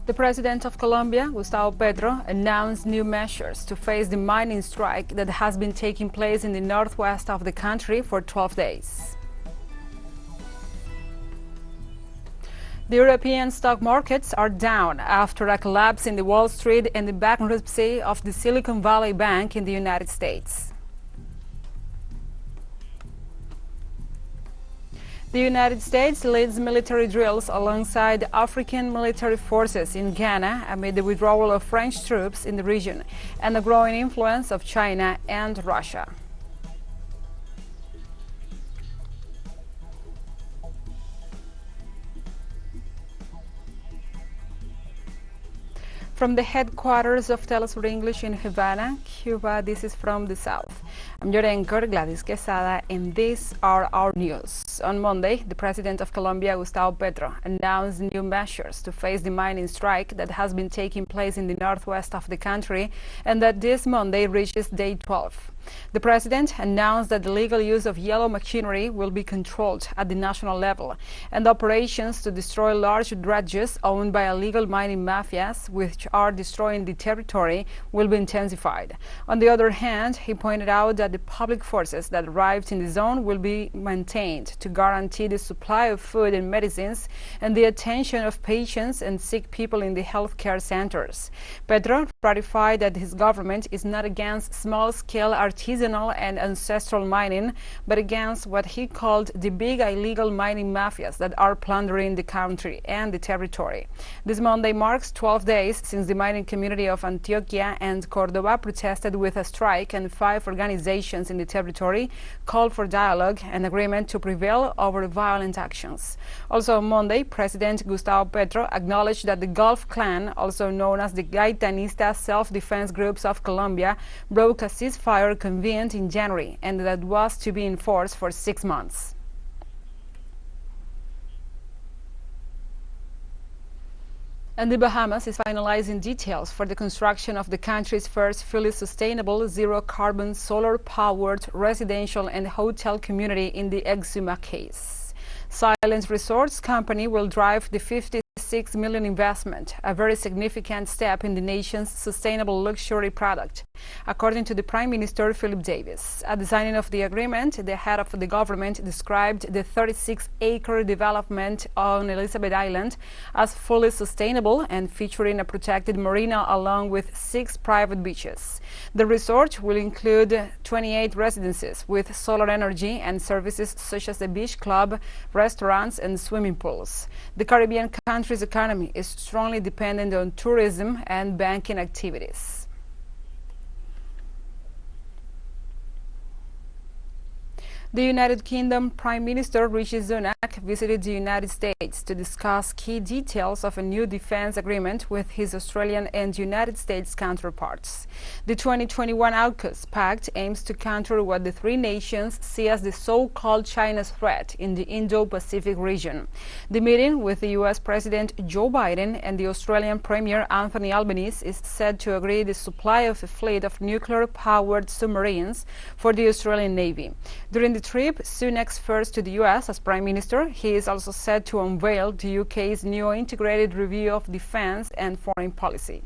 The president of Colombia, Gustavo Petro, announced new measures to face the mining strike that has been taking place in the northwest of the country for 12 days. The European stock markets are down after a collapse in the Wall Street and the bankruptcy of the Silicon Valley Bank in the United States. The United States leads military drills alongside African military forces in Ghana amid the withdrawal of French troops in the region and the growing influence of China and Russia. From the headquarters of TeleSUR English in Havana, Cuba, this is From the South. I'm your anchor, Gladys Quesada, and these are our news. On Monday, the president of Colombia, Gustavo Petro, announced new measures to face the mining strike that has been taking place in the northwest of the country and that this Monday reaches day 12. The president announced that the legal use of yellow machinery will be controlled at the national level, and operations to destroy large dredges owned by illegal mining mafias, which are destroying the territory, will be intensified. On the other hand, he pointed out that the public forces that arrived in the zone will be maintained to guarantee the supply of food and medicines and the attention of patients and sick people in the healthcare centers. Petro ratified that his government is not against small-scale artisanal and ancestral mining, but against what he called the big illegal mining mafias that are plundering the country and the territory. This Monday marks 12 days since the mining community of Antioquia and Cordoba protested with a strike, and 5 organizations in the territory called for dialogue and agreement to prevail over violent actions. Also on Monday, President Gustavo Petro acknowledged that the Gulf Clan, also known as the Gaitanista self-defense groups of Colombia, broke a ceasefire convened in January and that was to be enforced for 6 months. And the Bahamas is finalizing details for the construction of the country's first fully sustainable zero-carbon solar-powered residential and hotel community in the Exuma case. Silent Resorts Company will drive the $56 million investment, a very significant step in the nation's sustainable luxury product, according to the Prime Minister Philip Davis. At the signing of the agreement, the head of the government described the 36-acre development on Elizabeth Island as fully sustainable and featuring a protected marina along with 6 private beaches. The resort will include 28 residences with solar energy and services such as the beach club, restaurants, and swimming pools. The Caribbean country's economy is strongly dependent on tourism and banking activities. The United Kingdom Prime Minister Rishi Sunak visited the United States to discuss key details of a new defense agreement with his Australian and United States counterparts. The 2021 AUKUS Pact aims to counter what the 3 nations see as the so-called China's threat in the Indo-Pacific region. The meeting with the U.S. President Joe Biden and the Australian Premier Anthony Albanese is said to agree the supply of a fleet of nuclear-powered submarines for the Australian Navy. During the trip, Sunak's first to the U.S. as Prime Minister, he is also set to unveil the UK's new integrated review of defence and foreign policy.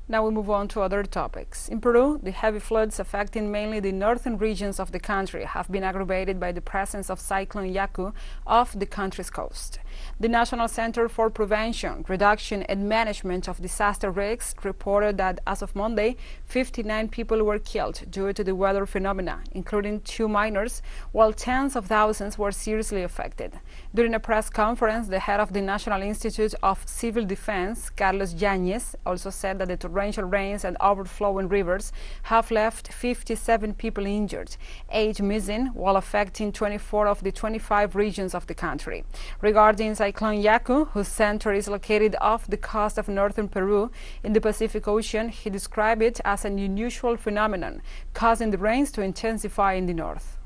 Now we move on to other topics. In Peru, the heavy floods affecting mainly the northern regions of the country have been aggravated by the presence of Cyclone Yaku off the country's coast. The National Center for Prevention, Reduction and Management of Disaster Risks reported that as of Monday, 59 people were killed due to the weather phenomena, including 2 minors, while tens of thousands were seriously affected. During a press conference, the head of the National Institute of Civil Defense, Carlos Yáñez, also said that the torrential rains and overflowing rivers have left 57 people injured, 8 missing, while affecting 24 of the 25 regions of the country. Regarding Cyclone Yaku, whose center is located off the coast of northern Peru in the Pacific Ocean, he described it as an unusual phenomenon, causing the rains to intensify in the north.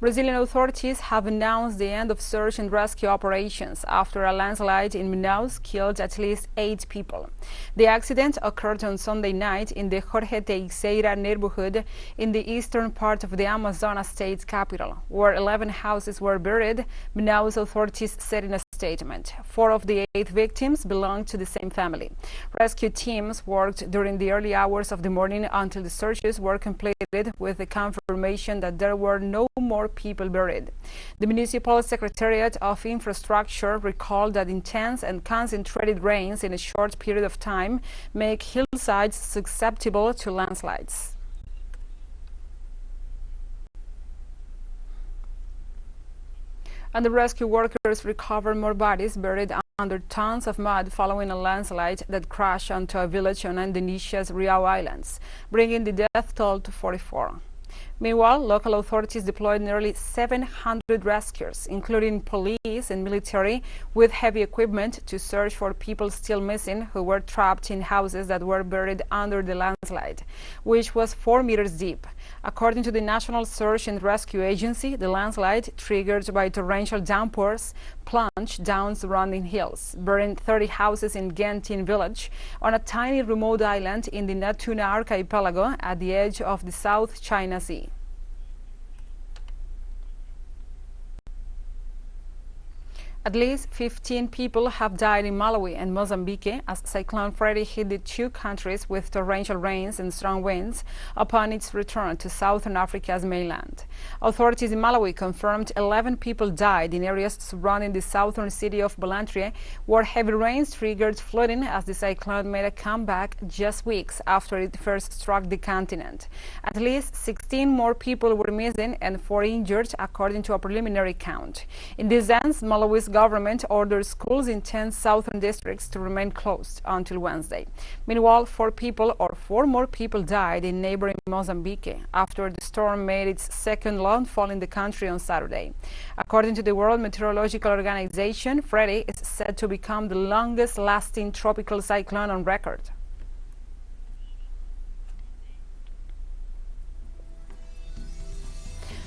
Brazilian authorities have announced the end of search and rescue operations after a landslide in Manaus killed at least 8 people. The accident occurred on Sunday night in the Jorge Teixeira neighborhood in the eastern part of the Amazonas state capital, where 11 houses were buried, Manaus authorities said in a statement. 4 of the 8 victims belonged to the same family. Rescue teams worked during the early hours of the morning until the searches were completed, with the confirmation that there were no more people buried. The Municipal Secretariat of Infrastructure recalled that intense and concentrated rains in a short period of time make hillsides susceptible to landslides. And the rescue workers recovered more bodies buried under tons of mud following a landslide that crashed onto a village on Indonesia's Riau Islands, bringing the death toll to 44. Meanwhile, local authorities deployed nearly 700 rescuers, including police and military, with heavy equipment to search for people still missing who were trapped in houses that were buried under the landslide, which was 4 meters deep. According to the National Search and Rescue Agency, the landslide, triggered by torrential downpours, plunged down surrounding hills, burying 30 houses in Gentin village on a tiny remote island in the Natuna archipelago at the edge of the South China Sea. At least 15 people have died in Malawi and Mozambique as Cyclone Freddy hit the 2 countries with torrential rains and strong winds upon its return to southern Africa's mainland. Authorities in Malawi confirmed 11 people died in areas surrounding the southern city of Balantria, where heavy rains triggered flooding as the cyclone made a comeback just weeks after it first struck the continent. At least 16 more people were missing and 4 injured, according to a preliminary count. In this sense, Malawi's government ordered schools in 10 southern districts to remain closed until Wednesday. Meanwhile, 4 more people died in neighboring Mozambique after the storm made its second landfall in the country on Saturday. According to the World Meteorological Organization, Freddy is said to become the longest-lasting tropical cyclone on record.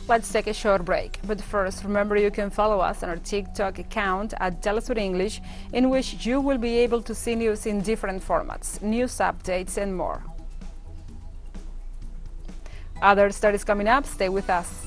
Let's take a short break. But first, remember you can follow us on our TikTok account at TeleSUR English, in which you will be able to see news in different formats, news updates, and more. Other stories coming up. Stay with us.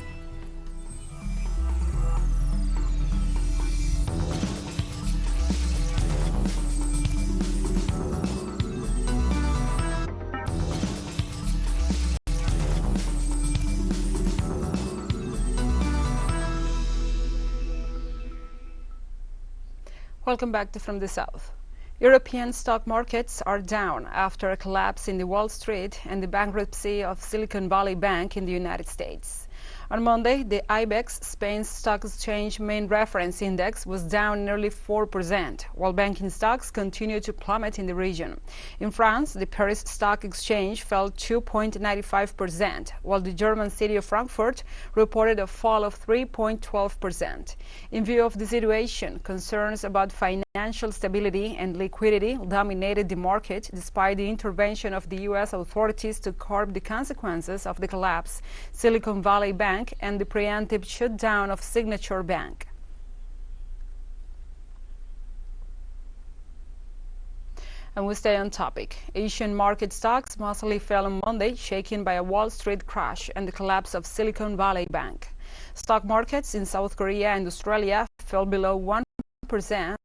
Welcome back to From the South. European stock markets are down after a collapse in the Wall Street and the bankruptcy of Silicon Valley Bank in the United States. On Monday, the IBEX, Spain's stock exchange main reference index, was down nearly 4%, while banking stocks continue to plummet in the region. In France, the Paris Stock Exchange fell 2.95%, while the German city of Frankfurt reported a fall of 3.12%. In view of the situation, concerns about financial stability and liquidity dominated the market despite the intervention of the U.S. authorities to curb the consequences of the collapse, Silicon Valley Bank, and the preemptive shutdown of Signature Bank. And we stay on topic. Asian market stocks mostly fell on Monday, shaken by a Wall Street crash and the collapse of Silicon Valley Bank. Stock markets in South Korea and Australia fell below 1%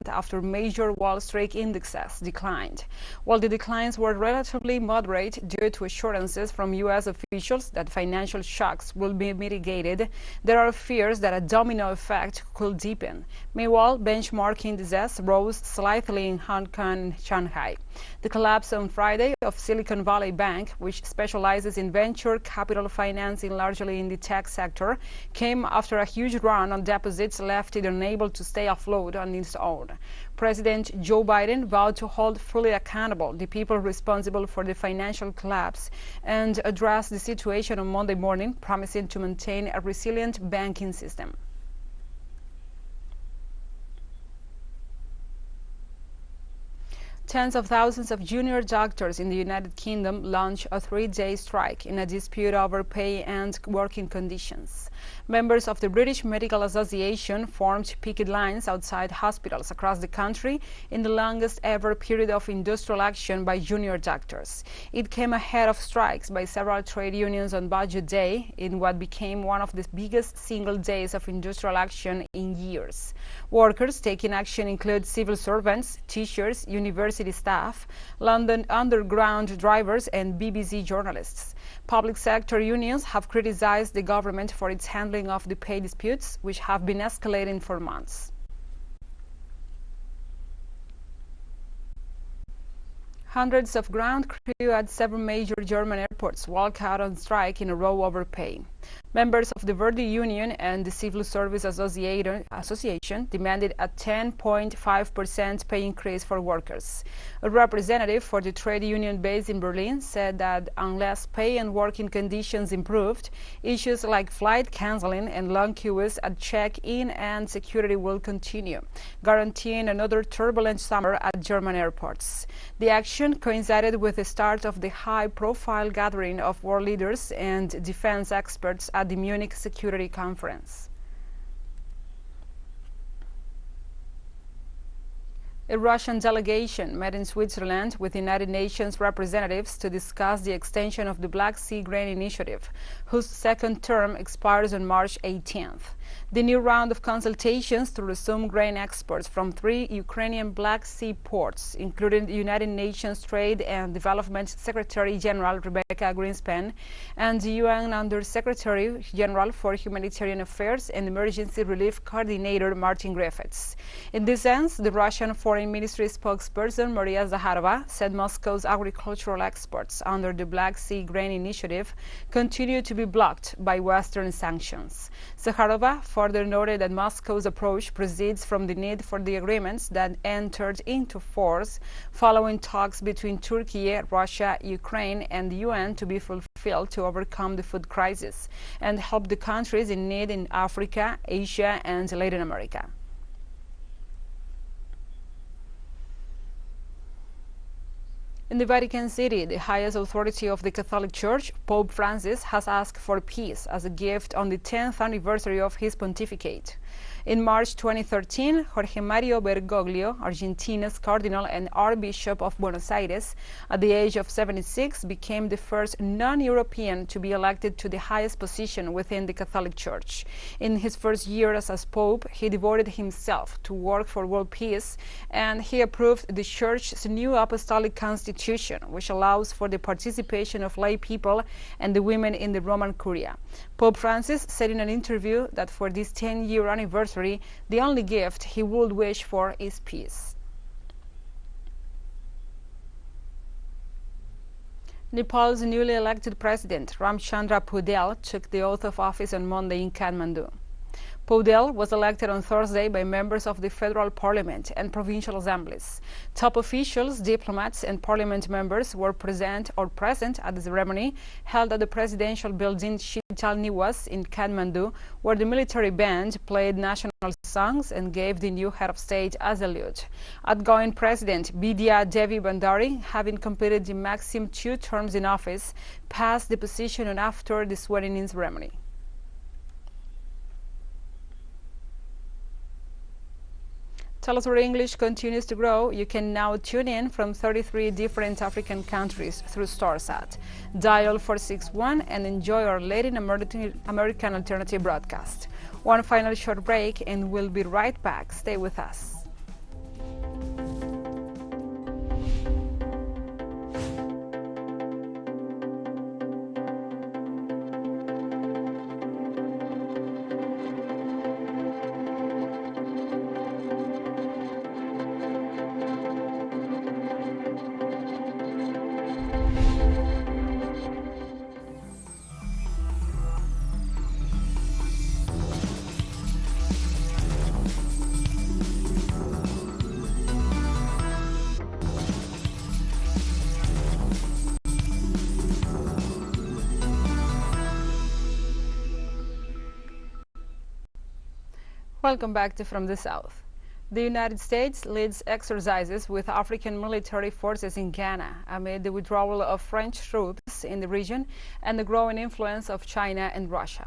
after major Wall Street indexes declined. While the declines were relatively moderate due to assurances from U.S. officials that financial shocks will be mitigated, there are fears that a domino effect could deepen. Meanwhile, benchmark indices rose slightly in Hong Kong and Shanghai. The collapse on Friday of Silicon Valley Bank, which specializes in venture capital financing largely in the tech sector, came after a huge run on deposits left it unable to stay afloat on its own. President Joe Biden vowed to hold fully accountable the people responsible for the financial collapse and address the situation on Monday morning, promising to maintain a resilient banking system. Tens of thousands of junior doctors in the United Kingdom launched a 3-day strike in a dispute over pay and working conditions. Members of the British Medical Association formed picket lines outside hospitals across the country in the longest ever period of industrial action by junior doctors. It came ahead of strikes by several trade unions on Budget Day in what became one of the biggest single days of industrial action in years. Workers taking action include civil servants, teachers, university staff, London Underground drivers, and BBC journalists. Public sector unions have criticized the government for its handling of the pay disputes, which have been escalating for months. Hundreds of ground crew at 7 major German airports walk out on strike in a row over pay. Members of the Verdi Union and the Civil Service Association demanded a 10.5% pay increase for workers. A representative for the trade union based in Berlin said that unless pay and working conditions improved, issues like flight canceling and long queues at check-in and security will continue, guaranteeing another turbulent summer at German airports. The action coincided with the start of the high-profile gathering of world leaders and defense experts at the Munich Security Conference. A Russian delegation met in Switzerland with United Nations representatives to discuss the extension of the Black Sea Grain Initiative, whose second term expires on March 18th. The new round of consultations to resume grain exports from 3 Ukrainian Black Sea ports, including the United Nations Trade and Development Secretary General Rebecca Greenspan and the UN Under-Secretary General for Humanitarian Affairs and Emergency Relief Coordinator Martin Griffiths. In this sense, the Russian Foreign Ministry spokesperson Maria Zakharova said Moscow's agricultural exports under the Black Sea Grain Initiative continue to be blocked by Western sanctions. Zakharova further noted that Moscow's approach proceeds from the need for the agreements that entered into force following talks between Turkey, Russia, Ukraine, and the UN to be fulfilled to overcome the food crisis and help the countries in need in Africa, Asia, and Latin America. In the Vatican City, the highest authority of the Catholic Church, Pope Francis, has asked for peace as a gift on the 10th anniversary of his pontificate. In March 2013, Jorge Mario Bergoglio, Argentina's Cardinal and Archbishop of Buenos Aires, at the age of 76, became the first non-European to be elected to the highest position within the Catholic Church. In his first year as Pope, he devoted himself to work for world peace, and he approved the Church's new apostolic constitution, which allows for the participation of lay people and the women in the Roman Curia. Pope Francis said in an interview that for this 10-year anniversary, the only gift he would wish for is peace. Nepal's newly elected president, Ramchandra Paudel, took the oath of office on Monday in Kathmandu. Paudel was elected on Thursday by members of the federal parliament and provincial assemblies. Top officials, diplomats, and parliament members were present at the ceremony held at the presidential building Shital Niwas in Kathmandu, where the military band played national songs and gave the new head of state a salute. Outgoing President Bidya Devi Bhandari, having completed the maximum 2 terms in office, passed the position on after the swearing-in ceremony. TeleSUR English continues to grow. You can now tune in from 33 different African countries through StarSat. Dial 461 and enjoy our Latin American alternative broadcast. One final short break and we'll be right back. Stay with us. Welcome back to From the South. The United States leads exercises with African military forces in Ghana amid the withdrawal of French troops in the region and the growing influence of China and Russia.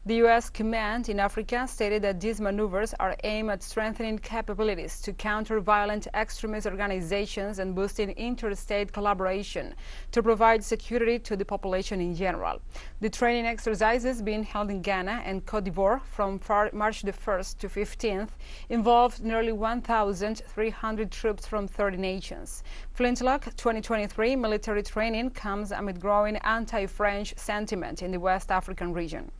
The U.S. command in Africa stated that these maneuvers are aimed at strengthening capabilities to counter violent extremist organizations and boosting interstate collaboration to provide security to the population in general. The training exercises being held in Ghana and Cote d'Ivoire from March the 1st to 15th involved nearly 1,300 troops from 30 nations. Flintlock 2023 military training comes amid growing anti-French sentiment in the West African region.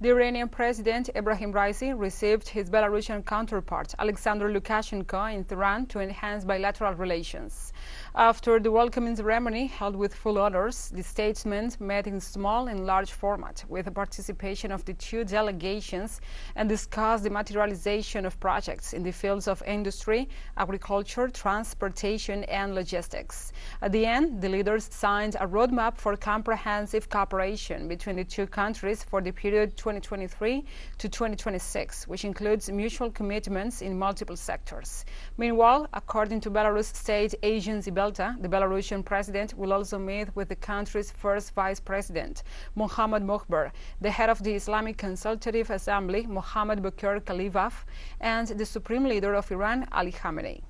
The Iranian President Ebrahim Raisi received his Belarusian counterpart Alexander Lukashenko in Tehran to enhance bilateral relations. After the welcoming ceremony held with full honors, the statesmen met in small and large format with the participation of the two delegations and discussed the materialization of projects in the fields of industry, agriculture, transportation and logistics. At the end, the leaders signed a roadmap for comprehensive cooperation between the two countries for the period 2023 to 2026, which includes mutual commitments in multiple sectors. Meanwhile, according to Belarus state agency Belta, the Belarusian president will also meet with the country's first vice president, Mohammad Mokhber, the head of the Islamic Consultative Assembly, Mohammad Bakir Kalibaf, and the supreme leader of Iran, Ali Khamenei.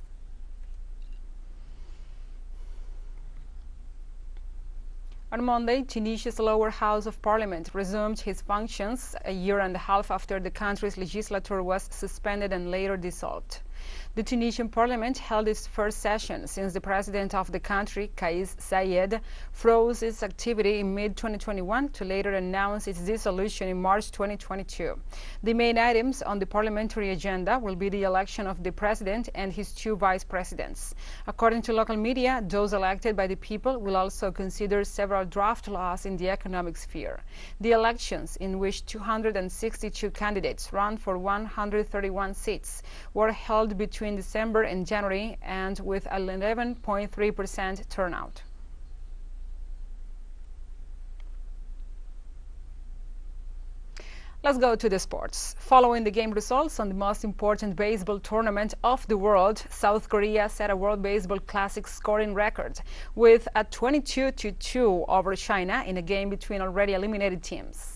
On Monday, Tunisia's lower house of parliament resumed its functions a year and a half after the country's legislature was suspended and later dissolved. The Tunisian parliament held its first session since the president of the country, Kais Saied, froze its activity in mid-2021 to later announce its dissolution in March 2022. The main items on the parliamentary agenda will be the election of the president and his two vice presidents. According to local media, those elected by the people will also consider several draft laws in the economic sphere. The elections, in which 262 candidates ran for 131 seats, were held between December and January, and with an 11.3% turnout. Let's go to the sports. Following the game results on the most important baseball tournament of the world, South Korea set a World Baseball Classic scoring record with a 22-2 over China in a game between already eliminated teams.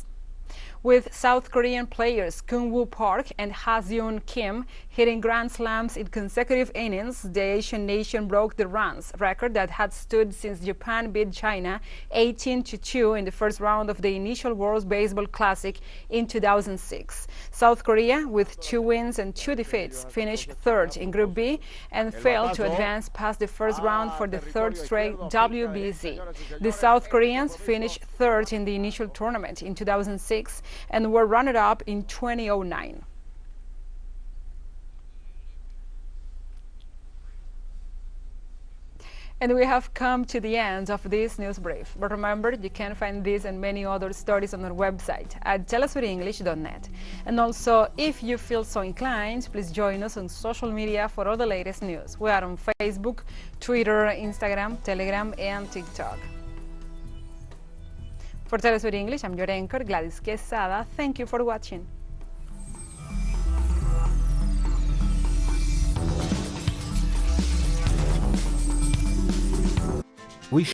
With South Korean players Kung-woo Park and Ha-seun Kim hitting grand slams in consecutive innings, the Asian nation broke the runs record that had stood since Japan beat China 18-2 in the first round of the initial World Baseball Classic in 2006. South Korea, with 2 wins and 2 defeats, finished third in Group B and failed to advance past the first round for the third straight WBC. The South Koreans finished third in the initial tournament in 2006 and were runner-up in 2009. And we have come to the end of this news brief. But remember, you can find this and many other stories on our website at telesurenglish.net. And also, if you feel so inclined, please join us on social media for all the latest news. We are on Facebook, Twitter, Instagram, Telegram, and TikTok. For TeleSUR English, I'm your anchor, Gladys Quesada. Thank you for watching. We